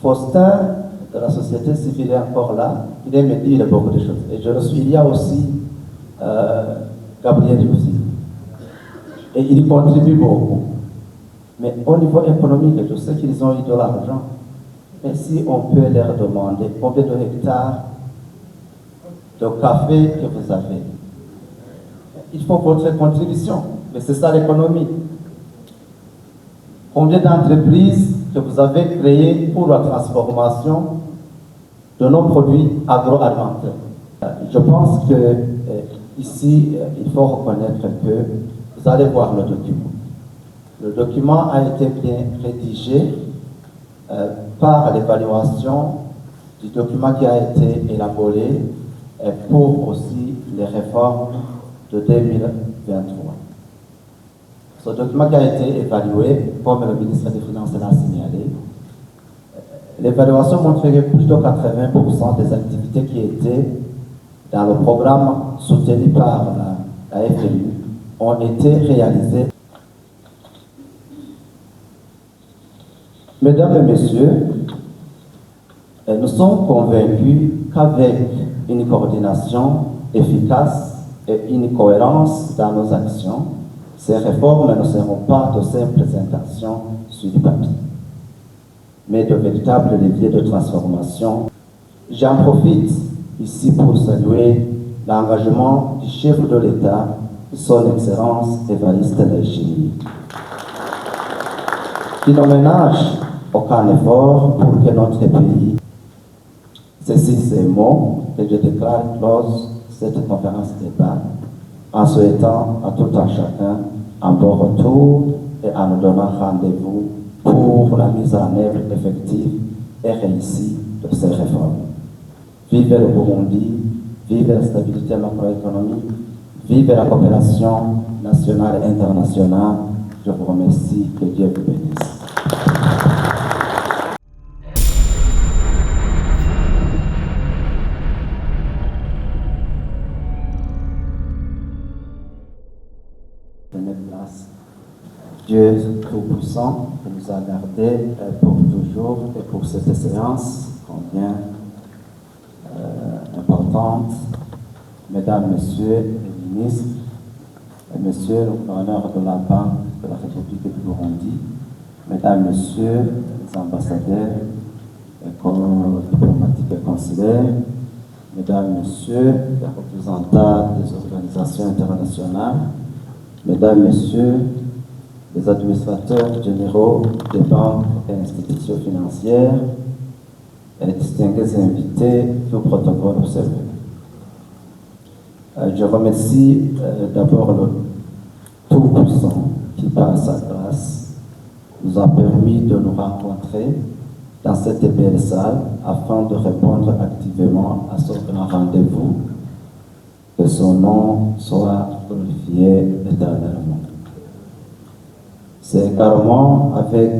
Faustin de la société civile est encore là. Il aime dire beaucoup de choses. Et je le suis. Il y a aussi Gabriel aussi. Et il contribue beaucoup. Mais au niveau économique, je sais qu'ils ont eu de l'argent. Mais si on peut leur demander combien de hectares de café que vous avez, il faut votre contribution. Mais c'est ça l'économie. Combien d'entreprises que vous avez créées pour la transformation de nos produits agroalimentaires? Je pense que ici, il faut reconnaître que vous allez voir le document. Le document a été bien rédigé par l'évaluation du document qui a été élaboré pour aussi les réformes de 2023. Ce document qui a été évalué, comme le ministre des Finances l'a signalé, l'évaluation montrait que plus de 80% des activités qui étaient dans le programme soutenu par la FMI ont été réalisées. Mesdames et messieurs, nous sommes convaincus qu'avec une coordination efficace et une cohérence dans nos actions, ces réformes ne seront pas de simples intentions sur du papier, mais de véritables leviers de transformation. J'en profite ici pour saluer l'engagement du chef de l'État, son Excellence Évariste Ndayishimiye, qui ne ménage aucun effort pour que notre pays ceci ces mots que je déclare close cette conférence débat en souhaitant à tout un chacun un bon retour et en nous donnant rendez-vous pour la mise en œuvre effective et réussie de ces réformes. Vive le Burundi, vive la stabilité macroéconomique, vive la coopération nationale et internationale. Je vous remercie, que Dieu vous bénisse. Dieu Tout-Puissant, qui nous a gardés pour toujours et pour cette séance combien importante. Mesdames, Messieurs les ministres, et Monsieur le gouverneur de la Banque de la République du Burundi, Mesdames, Messieurs les ambassadeurs, les corps diplomatiques et consulaires, Mesdames, Messieurs les représentants des organisations internationales, Mesdames, Messieurs les administrateurs généraux des banques et institutions financières, et les distingués invités du protocole observé. Je remercie d'abord le Tout-Puissant qui, par sa grâce, nous a permis de nous rencontrer dans cette belle salle afin de répondre activement à ce grand rendez-vous, que son nom soit glorifié éternellement. C'est également avec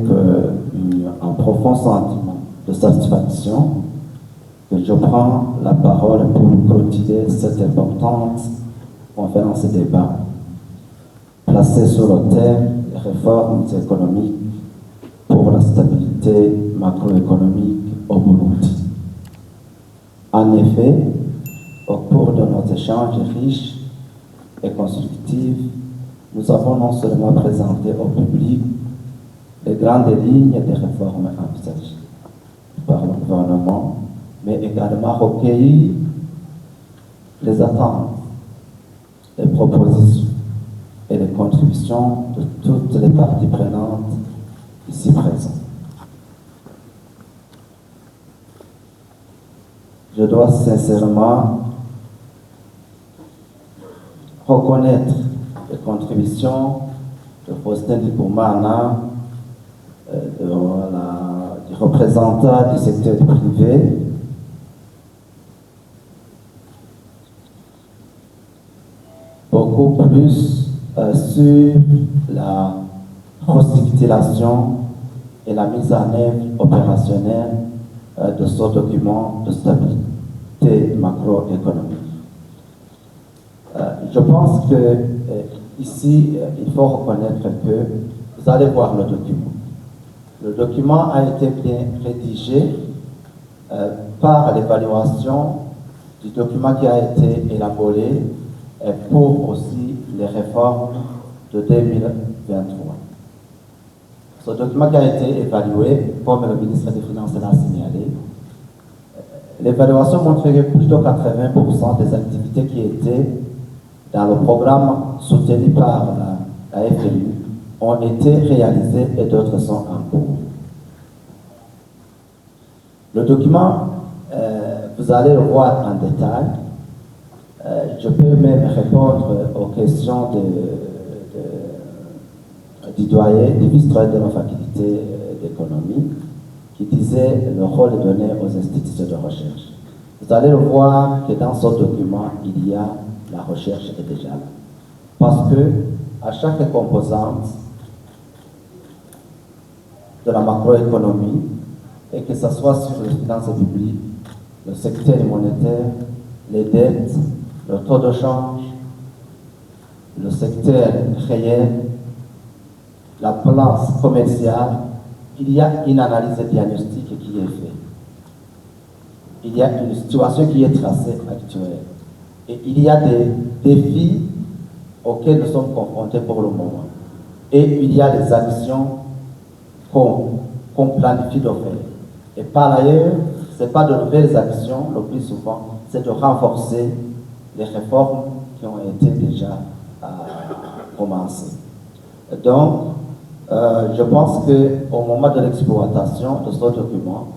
un profond sentiment de satisfaction que je prends la parole pour clôturer cette importante conférence débat placée sur le thème des réformes économiques pour la stabilité macroéconomique au Burundi. En effet, au cours de notre échange riche et constructif, nous avons non seulement présenté au public les grandes lignes des réformes envisagées par le gouvernement, mais également recueilli les attentes, les propositions et les contributions de toutes les parties prenantes ici présentes. Je dois sincèrement reconnaître les contributions de Faustin Ndikumana, du représentant du secteur privé, beaucoup plus sur la restructuration et la mise en œuvre opérationnelle de ce document de stabilité macroéconomique. Je pense que ici, il faut reconnaître que vous allez voir le document. Le document a été bien rédigé par l'évaluation du document qui a été élaboré pour aussi les réformes de 2023. Ce document qui a été évalué, comme le ministre des Finances l'a signalé, l'évaluation montrait que plus de 80% des activités qui étaient dans le programme soutenu par la FMI ont été réalisées et d'autres sont en cours. Le document, vous allez le voir en détail. Je peux même répondre aux questions du doyen, du vice-doyen de la faculté d'économie, qui disait le rôle donné aux institutions de recherche. Vous allez le voir que dans ce document, il y a la recherche est déjà là. Parce que à chaque composante de la macroéconomie, et que ce soit sur les finances publiques, le secteur monétaire, les dettes, le taux de change, le secteur réel, la balance commerciale, il y a une analyse diagnostique qui est faite. Il y a une situation qui est tracée actuelle. Et il y a des défis auxquels nous sommes confrontés pour le moment. Et il y a des actions qu'on planifie de faire. Et par ailleurs, ce n'est pas de nouvelles actions, le plus souvent, c'est de renforcer les réformes qui ont été déjà commencées. Donc, je pense qu'au moment de l'exploitation de ce document,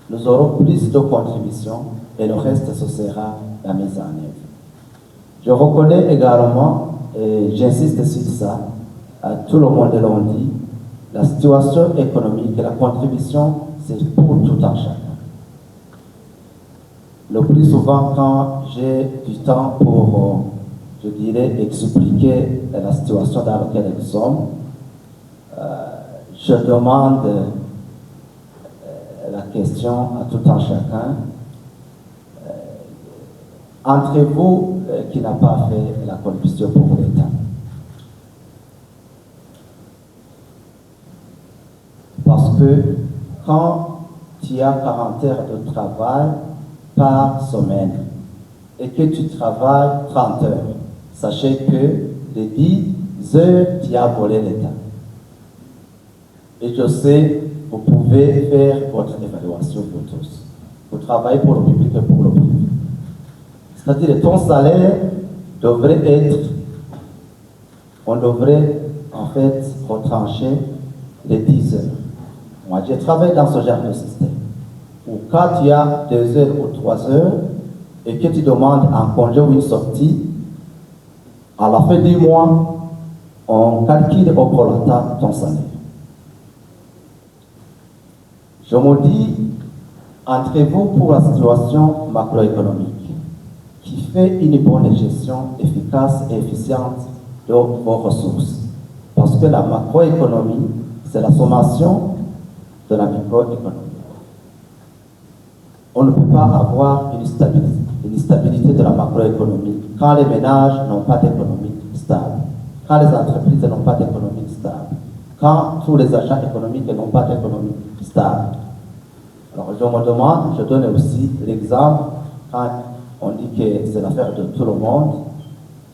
nous aurons plus de contributions et le reste, ce sera la mise en œuvre. Je reconnais également, et j'insiste sur ça, tout le monde l'a dit, la situation économique et la contribution, c'est pour tout un chacun. Le plus souvent, quand j'ai du temps pour, je dirais, expliquer la situation dans laquelle nous sommes, je demande la question à tout un chacun. Entre vous qui n'a pas fait la contribution pour l'État, parce que quand tu as 40 heures de travail par semaine et que tu travailles 30 heures, sachez que les 10 heures, tu as volé l'État. Et je sais, vous pouvez faire votre évaluation pour tous. Vous travaillez pour le public et pour le privé. C'est-à-dire que ton salaire devrait être, on devrait en fait retrancher les 10 heures. Moi, j'ai travaillé dans ce genre de système, où quand tu as 2 heures ou 3 heures, et que tu demandes un congé ou une sortie, à la fin du mois, on calcule au prorata ton salaire. Je me dis, entre vous pour la situation macroéconomique, qui fait une bonne gestion efficace et efficiente de vos ressources. Parce que la macroéconomie, c'est la sommation de la microéconomie. On ne peut pas avoir une stabilité de la macroéconomie quand les ménages n'ont pas d'économie stable, quand les entreprises n'ont pas d'économie stable, quand tous les agents économiques n'ont pas d'économie stable. Alors je me demande, je donne aussi l'exemple, quand on dit que c'est l'affaire de tout le monde,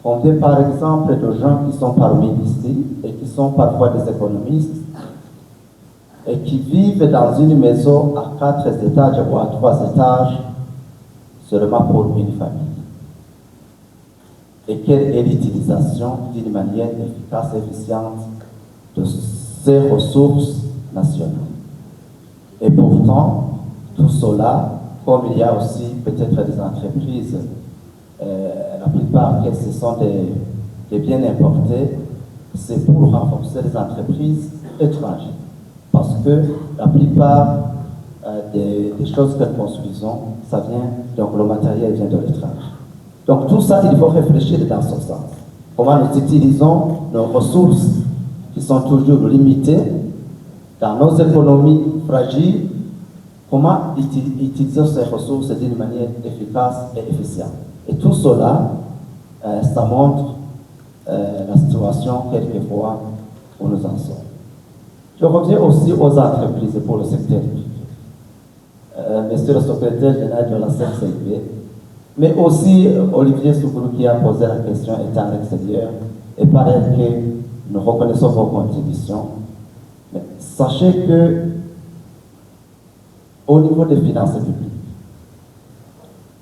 combien par exemple de gens qui sont parmi ici et qui sont parfois des économistes et qui vivent dans une maison à 4 étages ou à 3 étages seulement pour une famille. Et quelle est l'utilisation d'une manière efficace et efficiente de ces ressources nationales. Et pourtant, tout cela, comme il y a aussi peut-être des entreprises, la plupart ce sont des biens importés, c'est pour renforcer les entreprises étrangères. Parce que la plupart des choses que nous construisons, ça vient, donc le matériel vient de l'étranger. Donc tout ça, il faut réfléchir dans ce sens. Comment nous utilisons nos ressources qui sont toujours limitées dans nos économies fragiles, comment utiliser ces ressources d'une manière efficace et efficiente. Et tout cela, ça montre la situation quelquefois où nous en sommes. Je reviens aussi aux entreprises pour le secteur privé. Monsieur le secrétaire général de la CNCB, mais aussi Olivier Sougourou qui a posé la question étant à l'extérieur, et paraît que nous reconnaissons vos contributions. Mais sachez que au niveau des finances publiques,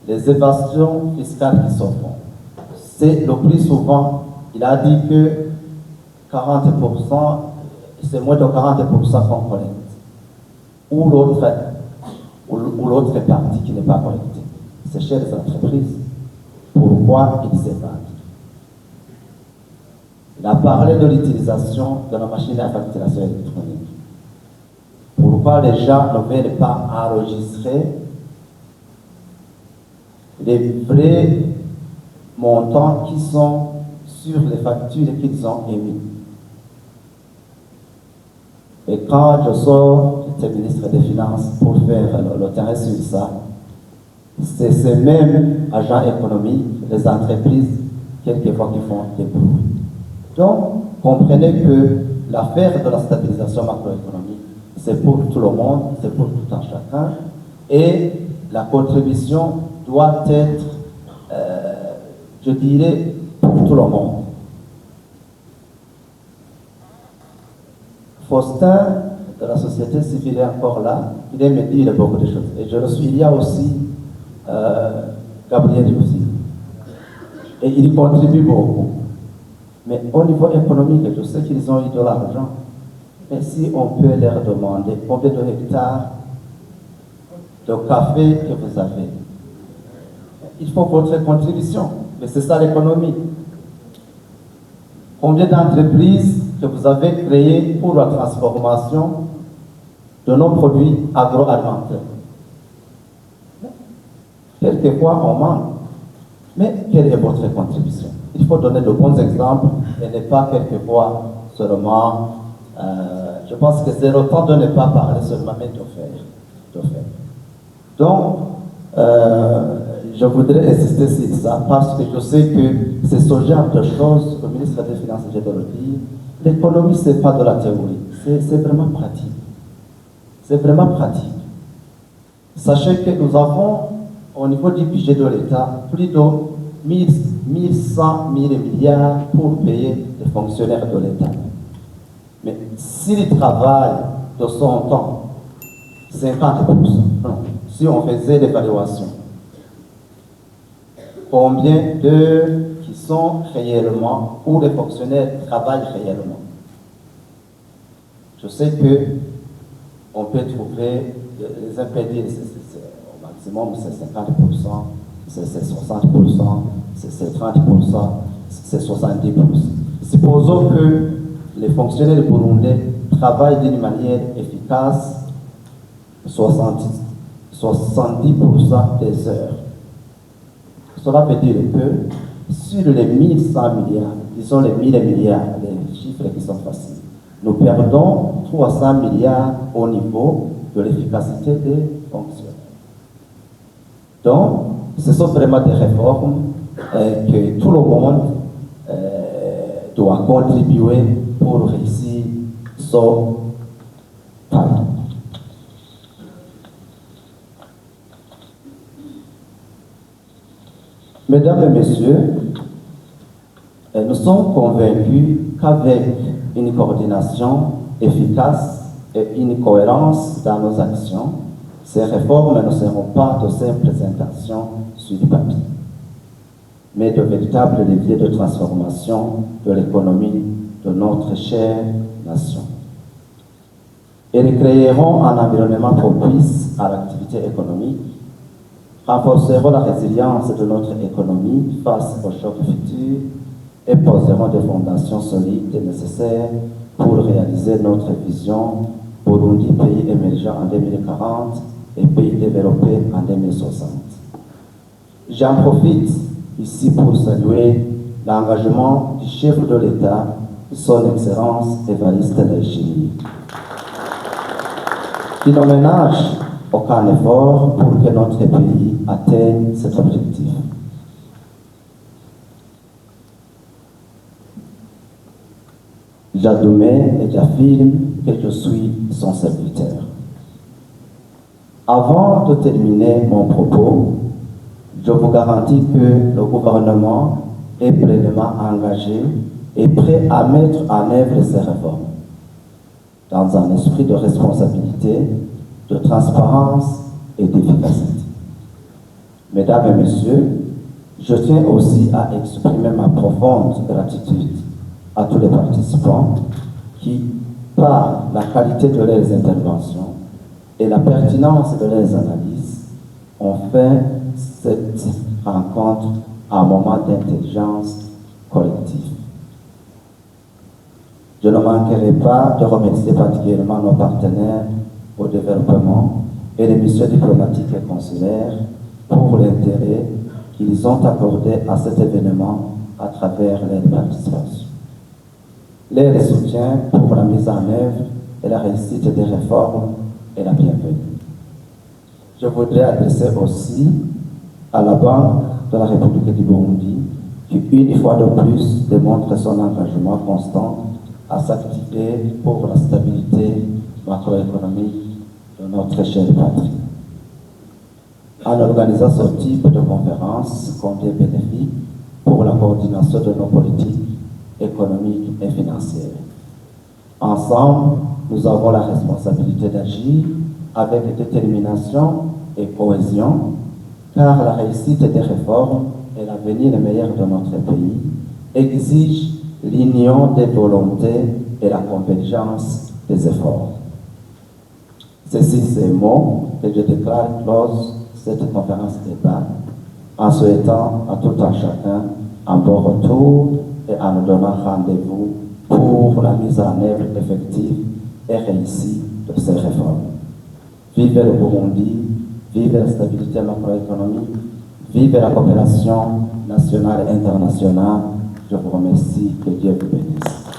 les évasions fiscales qui sont faites, c'est le plus souvent, il a dit que 40%, c'est moins de 40% qu'on collecte. Ou l'autre partie qui n'est pas collectée. C'est chez les entreprises. Pourquoi ils s'évadent? Il a parlé de l'utilisation de la machine à facturation électronique. Pourquoi les gens ne veulent pas enregistrer les vrais montants qui sont sur les factures qu'ils ont émises? Et quand je sors, j'étais ministre des Finances pour faire le terrain sur ça, c'est ces mêmes agents économiques, les entreprises, quelquefois qui font des bruits. Donc, comprenez que l'affaire de la stabilisation macroéconomique, c'est pour tout le monde, c'est pour tout un chacun, et la contribution doit être, je dirais, pour tout le monde. Faustin, de la société civile, est encore là. Il aime dire beaucoup de choses. Et je le suis. Il y a aussi Gabriel aussi. Et il contribue beaucoup. Mais au niveau économique, je sais qu'ils ont eu de l'argent. Mais si on peut leur demander combien de hectares de café que vous avez, il faut votre contribution. Mais c'est ça l'économie. Combien d'entreprises que vous avez créées pour la transformation de nos produits agroalimentaires? Quelquefois, on manque. Mais quelle est votre contribution? Il faut donner de bons exemples et ne pas quelquefois seulement... je pense que c'est le temps de ne pas parler seulement, mais de faire. Donc, je voudrais insister sur ça parce que je sais que c'est ce genre de choses, le ministre des Finances vient de le dire, l'économie, ce n'est pas de la théorie, c'est vraiment pratique. C'est vraiment pratique. Sachez que nous avons, au niveau du budget de l'État, plus de 1100 milliards pour payer les fonctionnaires de l'État. Mais s'ils travaillent de son temps, 50%, non, si on faisait l'évaluation, combien d'heures qui sont réellement, où les fonctionnaires travaillent réellement? Je sais que on peut trouver les impédits, au maximum c'est 50%, c'est 60%, c'est 30%, c'est 70%. Supposons que les fonctionnaires burundais travaillent d'une manière efficace 70% des heures. Cela veut dire que sur les 1100 milliards, disons les 1000 milliards, les chiffres qui sont faciles, nous perdons 300 milliards au niveau de l'efficacité des fonctionnaires. Donc, ce sont vraiment des réformes que tout le monde doit contribuer pour réussir son pari. Mesdames et messieurs, nous sommes convaincus qu'avec une coordination efficace et une cohérence dans nos actions, ces réformes ne seront pas de simples intentions sur du papier, mais de véritables leviers de transformation de l'économie de notre chère nation. Elles créeront un environnement propice à l'activité économique, renforceront la résilience de notre économie face aux chocs futurs et poseront des fondations solides et nécessaires pour réaliser notre vision Burundi, pays émergent en 2040 et pays développé en 2060. J'en profite ici pour saluer l'engagement du chef de l'État, son Excellence Évariste Ndayishimiye, qui ne ménage aucun effort pour que notre pays atteigne cet objectif. j'admets et j'affirme que je suis son serviteur. Avant de terminer mon propos, je vous garantis que le gouvernement est pleinement engagé et prêt à mettre en œuvre ces réformes dans un esprit de responsabilité, de transparence et d'efficacité. Mesdames et messieurs, je tiens aussi à exprimer ma profonde gratitude à tous les participants qui, par la qualité de leurs interventions et la pertinence de leurs analyses, ont fait cette rencontre un moment d'intelligence collective. Je ne manquerai pas de remercier particulièrement nos partenaires au développement et les missions diplomatiques et consulaires pour l'intérêt qu'ils ont accordé à cet événement à travers leur participation. Leur soutien pour la mise en œuvre et la réussite des réformes est la bienvenue. Je voudrais adresser aussi à la Banque de la République du Burundi qui, une fois de plus, démontre son engagement constant à s'activer pour la stabilité macroéconomique de notre chère patrie. En organisant ce type de conférence combien bénéfique pour la coordination de nos politiques économiques et financières. Ensemble, nous avons la responsabilité d'agir avec détermination et cohésion, car la réussite des réformes et l'avenir meilleur de notre pays exigent l'union des volontés et la convergence des efforts. Ceci, ces mots que je déclare close cette conférence débat en souhaitant à tout un chacun un bon retour et en nous donnant rendez-vous pour la mise en œuvre effective et réussie de ces réformes. Vive le Burundi, vive la stabilité macroéconomique, vive la coopération nationale et internationale. Je vous remercie, que Dieu vous bénisse.